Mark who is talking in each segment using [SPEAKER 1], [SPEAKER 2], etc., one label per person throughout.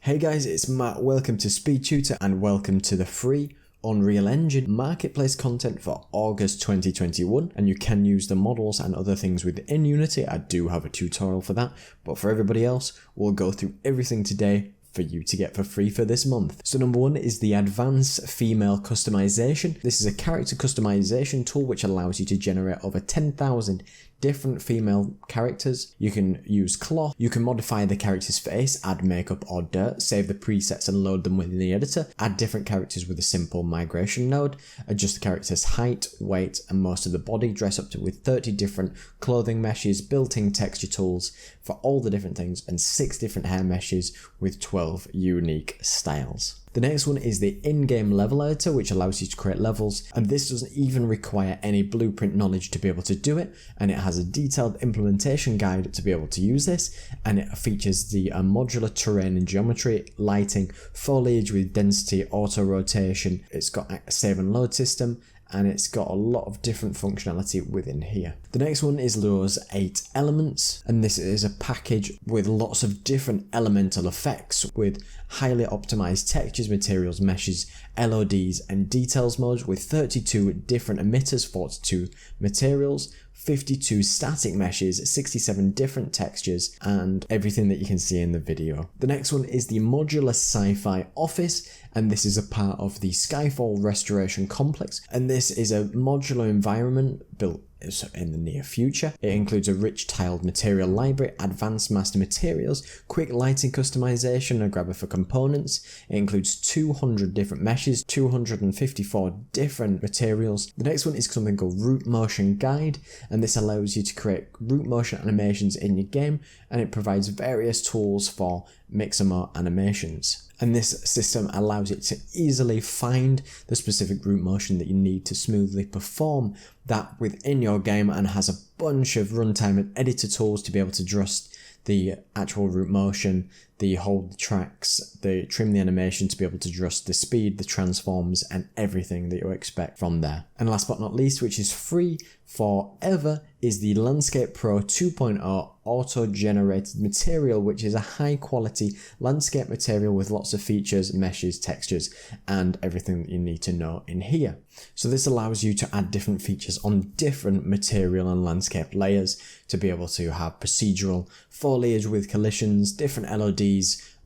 [SPEAKER 1] Hey guys, it's Matt, welcome to Speed Tutor and welcome to the free Unreal Engine Marketplace content for August 2021, and you can use the models and other things within Unity. I do have a tutorial for that, but for everybody else, we'll go through everything today for you to get for free for this month. So number one is the Advanced Female Customization. This is a character customization tool which allows you to generate over 10,000 different female characters. You can use cloth, you can modify the character's face, add makeup or dirt, save the presets and load them within the editor, add different characters with a simple migration node, adjust the character's height, weight and most of the body, dress up to with 30 different clothing meshes, built-in texture tools for all the different things, and 6 different hair meshes with 12 unique styles. The next one is the in-game level editor, which allows you to create levels, and this doesn't even require any blueprint knowledge to be able to do it, and it has a detailed implementation guide to be able to use this, and it features the modular terrain and geometry, lighting, foliage with density, auto rotation. It's got a save and load system, and it's got a lot of different functionality within here. The next one is those 8 elements, and this is a package with lots of different elemental effects with highly optimized textures, materials, meshes, LODs and details modes with 32 different emitters, 42 materials, 52 static meshes, 67 different textures, and everything that you can see in the video. The next one is the Modulus Sci-Fi Office, and this is a part of the Skyfall Restoration Complex, and this is a modular environment built in the near future. It includes a rich tiled material library, advanced master materials, quick lighting customization, a grabber for components. It includes 200 different meshes, 254 different materials. The next one is something called Root Motion Guide, and this allows you to create root motion animations in your game, and it provides various tools for mix-and-mode animations. And this system allows it to easily find the specific root motion that you need to smoothly perform that within your game, and has a bunch of runtime and editor tools to be able to adjust the actual root motion, the hold the tracks, the trim the animation to be able to adjust the speed, the transforms and everything that you expect from there. And last but not least, which is free forever, is the Landscape Pro 2.0 auto-generated material, which is a high quality landscape material with lots of features, meshes, textures and everything that you need to know in here. So this allows you to add different features on different material and landscape layers to be able to have procedural foliage with collisions, different LODs,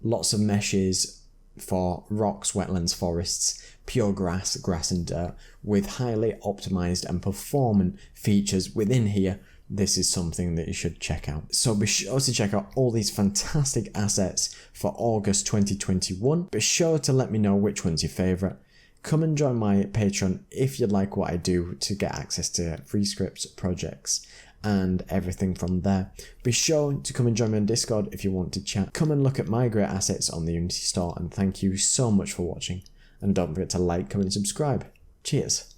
[SPEAKER 1] lots of meshes for rocks, wetlands, forests, pure grass, grass and dirt with highly optimized and performant features within here. This is something that you should check out. So be sure to check out all these fantastic assets for August 2021. Be sure to let me know which one's your favorite. Come and join my Patreon if you like what I do to get access to free scripts, projects and everything from there. Be sure to come and join me on Discord if you want to chat. Come and look at my great assets on the Unity store, and thank you so much for watching. And don't forget to like, comment and subscribe. Cheers.